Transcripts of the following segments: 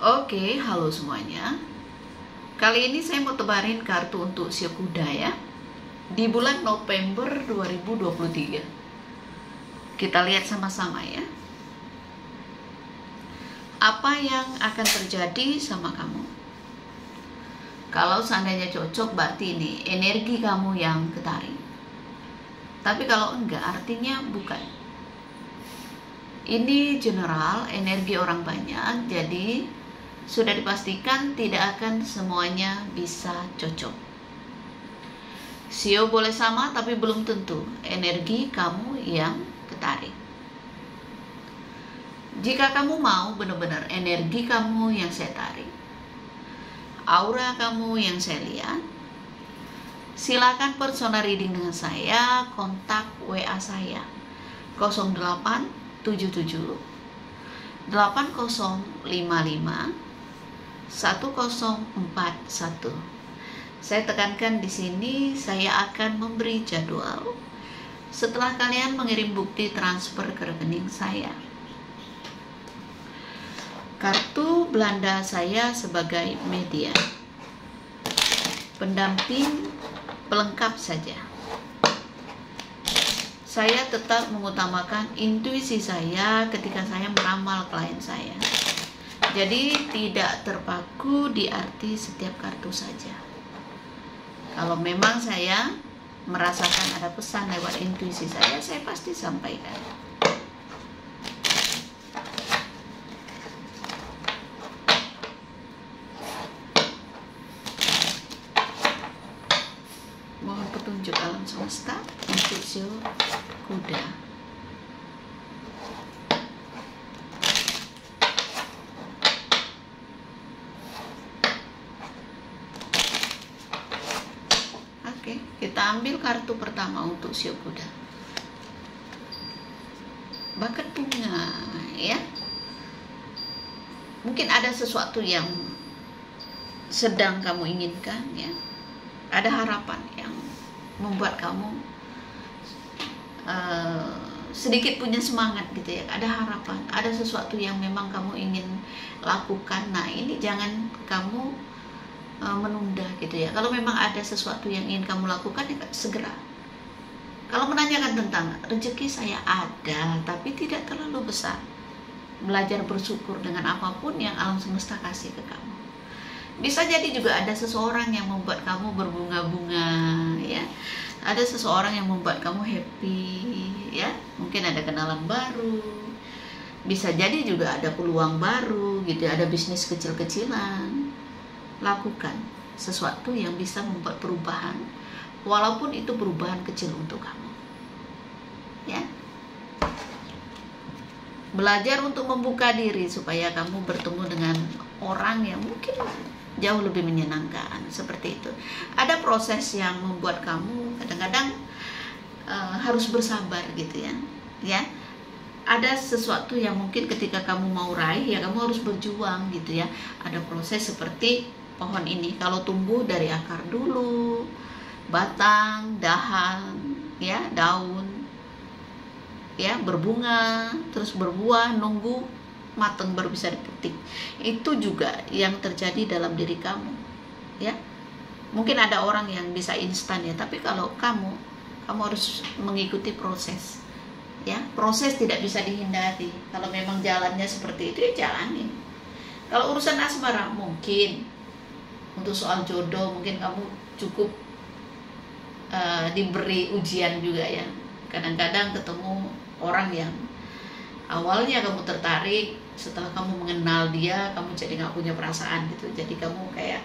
Oke, halo semuanya. Kali ini saya mau tebarin kartu untuk sio kuda ya. Di bulan November 2023. Kita lihat sama-sama ya. Apa yang akan terjadi sama kamu? Kalau seandainya cocok, berarti ini energi kamu yang ketarik. Tapi kalau enggak, artinya bukan. Ini general, energi orang banyak, jadi sudah dipastikan tidak akan semuanya bisa cocok. Sio boleh sama, tapi belum tentu energi kamu yang ketarik. Jika kamu mau benar-benar energi kamu yang saya tarik, aura kamu yang saya lihat, silakan personal reading dengan saya, kontak WA saya 0877 8055 1041. Saya tekankan di sini, saya akan memberi jadwal setelah kalian mengirim bukti transfer ke rekening saya. Kartu Belanda saya sebagai media, pendamping, pelengkap saja. Saya tetap mengutamakan intuisi saya ketika saya meramal klien saya. Jadi tidak terpaku di arti setiap kartu saja. Kalau memang saya merasakan ada pesan lewat intuisi saya pasti sampaikan. Mohon petunjuk alam semesta untuk sio kuda. Oke, kita ambil kartu pertama untuk sio kuda. Bakat bunga ya. Mungkin ada sesuatu yang sedang kamu inginkan ya. Ada harapan yang membuat kamu sedikit punya semangat gitu ya. Ada harapan, ada sesuatu yang memang kamu ingin lakukan. Nah, ini jangan kamu menunda gitu ya. Kalau memang ada sesuatu yang ingin kamu lakukan, ya segera. Kalau menanyakan tentang rezeki, saya ada, tapi tidak terlalu besar. Belajar bersyukur dengan apapun yang alam semesta kasih ke kamu. Bisa jadi juga ada seseorang yang membuat kamu berbunga-bunga ya. Ada seseorang yang membuat kamu happy ya. Mungkin ada kenalan baru. Bisa jadi juga ada peluang baru gitu, ada bisnis kecil-kecilan. Lakukan sesuatu yang bisa membuat perubahan, walaupun itu perubahan kecil untuk kamu ya. Belajar untuk membuka diri supaya kamu bertemu dengan orang yang mungkin jauh lebih menyenangkan, seperti itu. Ada proses yang membuat kamu kadang-kadang harus bersabar gitu ya. Ya, ada sesuatu yang mungkin ketika kamu mau raih ya kamu harus berjuang gitu ya. Ada proses seperti pohon ini, kalau tumbuh dari akar dulu, batang, dahan, ya, daun, ya, berbunga, terus berbuah, nunggu matang baru bisa dipetik. Itu juga yang terjadi dalam diri kamu ya. Mungkin ada orang yang bisa instan ya, tapi kalau kamu harus mengikuti proses ya. Proses tidak bisa dihindari. Kalau memang jalannya seperti itu ya jalanin. Kalau urusan asmara, mungkin untuk soal jodoh mungkin kamu cukup diberi ujian juga ya. Kadang-kadang ketemu orang yang awalnya kamu tertarik, setelah kamu mengenal dia kamu jadi nggak punya perasaan gitu. Jadi kamu kayak,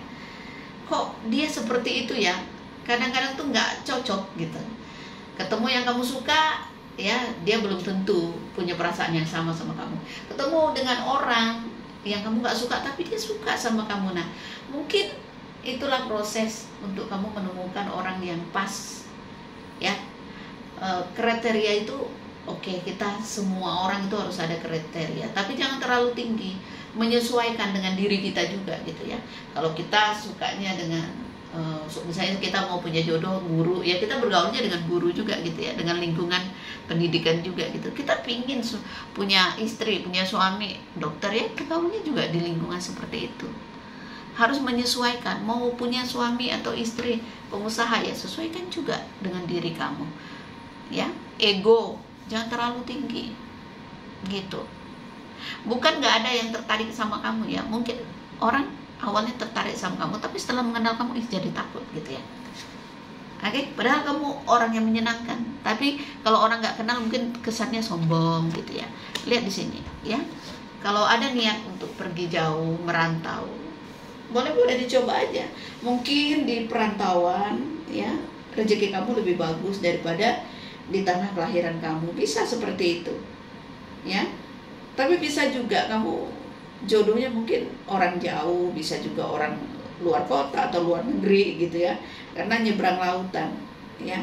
kok dia seperti itu ya. Kadang-kadang tuh nggak cocok gitu. Ketemu yang kamu suka ya, dia belum tentu punya perasaan yang sama kamu. Ketemu dengan orang yang kamu nggak suka tapi dia suka sama kamu. Nah, mungkin itulah proses untuk kamu menemukan orang yang pas ya. Kriteria itu oke, kita semua orang itu harus ada kriteria, tapi jangan terlalu tinggi, menyesuaikan dengan diri kita juga gitu ya. Kalau kita sukanya dengan misalnya kita mau punya jodoh guru ya, kita bergaulnya dengan guru juga gitu ya, dengan lingkungan pendidikan juga gitu. Kita pingin punya istri, punya suami dokter, ya bergaulnya juga di lingkungan seperti itu. Harus menyesuaikan, mau punya suami atau istri pengusaha ya sesuaikan juga dengan diri kamu. Ya, ego jangan terlalu tinggi gitu. Bukan nggak ada yang tertarik sama kamu ya, mungkin orang awalnya tertarik sama kamu tapi setelah mengenal kamu jadi takut gitu ya. Oke, padahal kamu orang yang menyenangkan, tapi kalau orang nggak kenal mungkin kesannya sombong gitu ya. Lihat di sini ya, kalau ada niat untuk pergi jauh, merantau, boleh dicoba aja. Mungkin di perantauan ya rezeki kamu lebih bagus daripada di tanah kelahiran kamu, bisa seperti itu ya. Tapi bisa juga kamu jodohnya mungkin orang jauh, bisa juga orang luar kota atau luar negeri gitu ya, karena nyebrang lautan ya.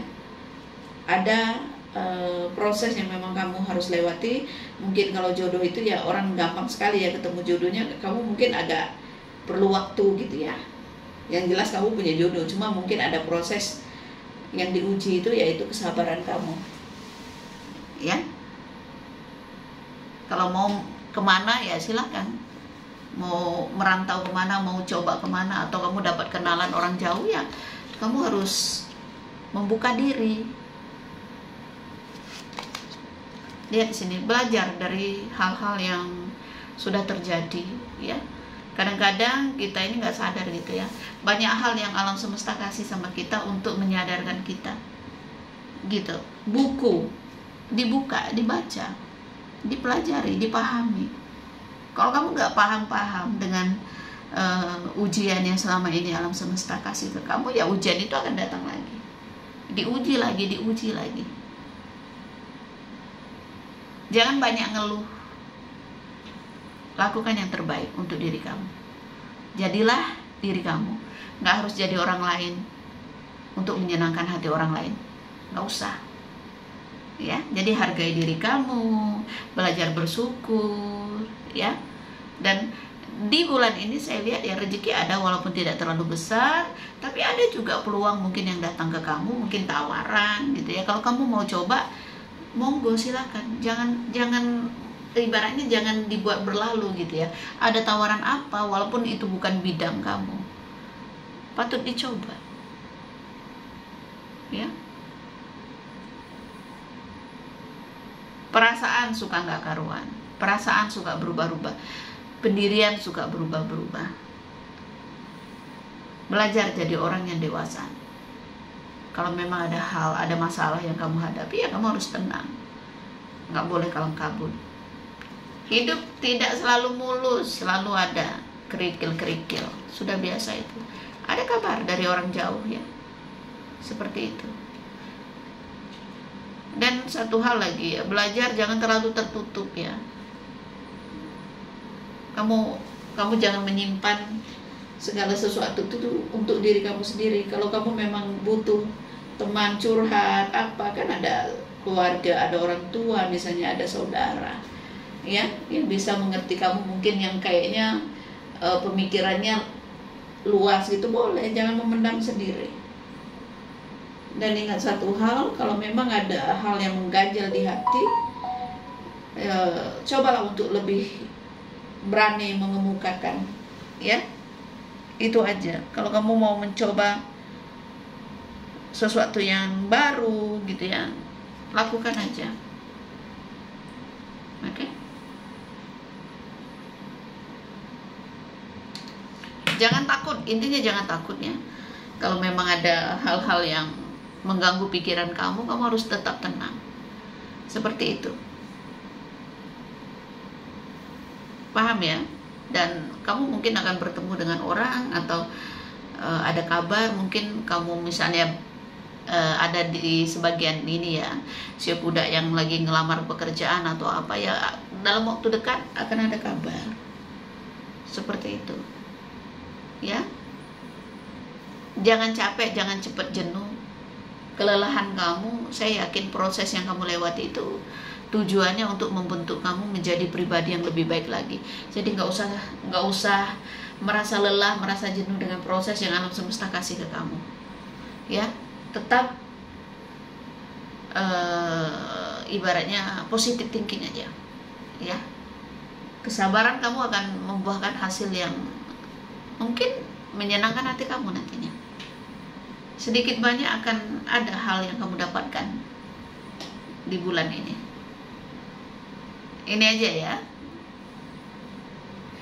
Ada proses yang memang kamu harus lewati. Mungkin kalau jodoh itu ya orang gampang sekali ya ketemu jodohnya, kamu mungkin agak perlu waktu gitu ya. Yang jelas kamu punya jodoh, cuma mungkin ada proses yang diuji itu yaitu kesabaran kamu ya. Kalau mau kemana ya silahkan, mau merantau kemana, mau coba kemana, atau kamu dapat kenalan orang jauh ya kamu harus membuka diri. Lihat di sini, belajar dari hal-hal yang sudah terjadi ya. Kadang-kadang kita ini nggak sadar gitu ya, banyak hal yang alam semesta kasih sama kita untuk menyadarkan kita gitu. Buku dibuka, dibaca, dipelajari, dipahami. Kalau kamu nggak paham dengan ujian yang selama ini alam semesta kasih ke kamu, ya ujian itu akan datang lagi, diuji lagi. Jangan banyak ngeluh, lakukan yang terbaik untuk diri kamu. Jadilah diri kamu, nggak harus jadi orang lain untuk menyenangkan hati orang lain, nggak usah ya. Jadi hargai diri kamu, belajar bersyukur ya. Dan di bulan ini saya lihat ya rezeki ada walaupun tidak terlalu besar, tapi ada juga peluang mungkin yang datang ke kamu, mungkin tawaran gitu ya. Kalau kamu mau coba, monggo silakan. Jangan ibaratnya jangan dibuat berlalu gitu ya. Ada tawaran apa walaupun itu bukan bidang kamu, patut dicoba ya. Perasaan suka nggak karuan, perasaan suka berubah-ubah, pendirian suka berubah-berubah. Belajar jadi orang yang dewasa. Kalau memang ada masalah yang kamu hadapi, ya kamu harus tenang, nggak boleh kalang kabut. Hidup tidak selalu mulus, selalu ada kerikil-kerikil, sudah biasa itu. Ada kabar dari orang jauh ya, seperti itu. Dan satu hal lagi ya, belajar jangan terlalu tertutup ya. Kamu jangan menyimpan segala sesuatu itu untuk diri kamu sendiri. Kalau kamu memang butuh teman curhat apa, kan ada keluarga, ada orang tua, misalnya ada saudara ya yang bisa mengerti kamu, mungkin yang kayaknya pemikirannya luas gitu, boleh, jangan memendam sendiri. Dan ingat satu hal, kalau memang ada hal yang mengganjal di hati, cobalah untuk lebih berani mengemukakan ya. Itu aja. Kalau kamu mau mencoba sesuatu yang baru gitu ya, lakukan aja. Oke? Jangan takut, intinya jangan takut ya. Kalau memang ada hal-hal yang mengganggu pikiran kamu harus tetap tenang. Seperti itu. Paham ya? Dan kamu mungkin akan bertemu dengan orang atau ada kabar, mungkin kamu misalnya ada di sebagian ini ya, si budak yang lagi ngelamar pekerjaan atau apa ya, dalam waktu dekat akan ada kabar. Seperti itu. Ya. Jangan capek, jangan cepat jenuh. Kelelahan kamu, saya yakin proses yang kamu lewati itu tujuannya untuk membentuk kamu menjadi pribadi yang lebih baik lagi. Jadi nggak usah merasa lelah, merasa jenuh dengan proses yang alam semesta kasih ke kamu. Ya, tetap ibaratnya positive thinking aja, ya. Kesabaran kamu akan membuahkan hasil yang mungkin menyenangkan hati kamu nantinya. Sedikit banyak akan ada hal yang kamu dapatkan di bulan ini. Ini aja ya.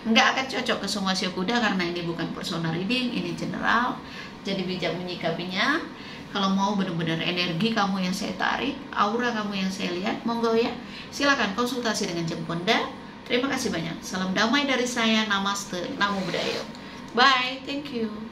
Nggak akan cocok ke semua sio kuda karena ini bukan personal reading, ini general. Jadi bijak menyikapinya. Kalau mau benar-benar energi kamu yang saya tarik, aura kamu yang saya lihat, monggo ya. Silakan konsultasi dengan Jemponda. Terima kasih banyak. Salam damai dari saya. Namaste. Namo Buddhaya. Bye. Thank you.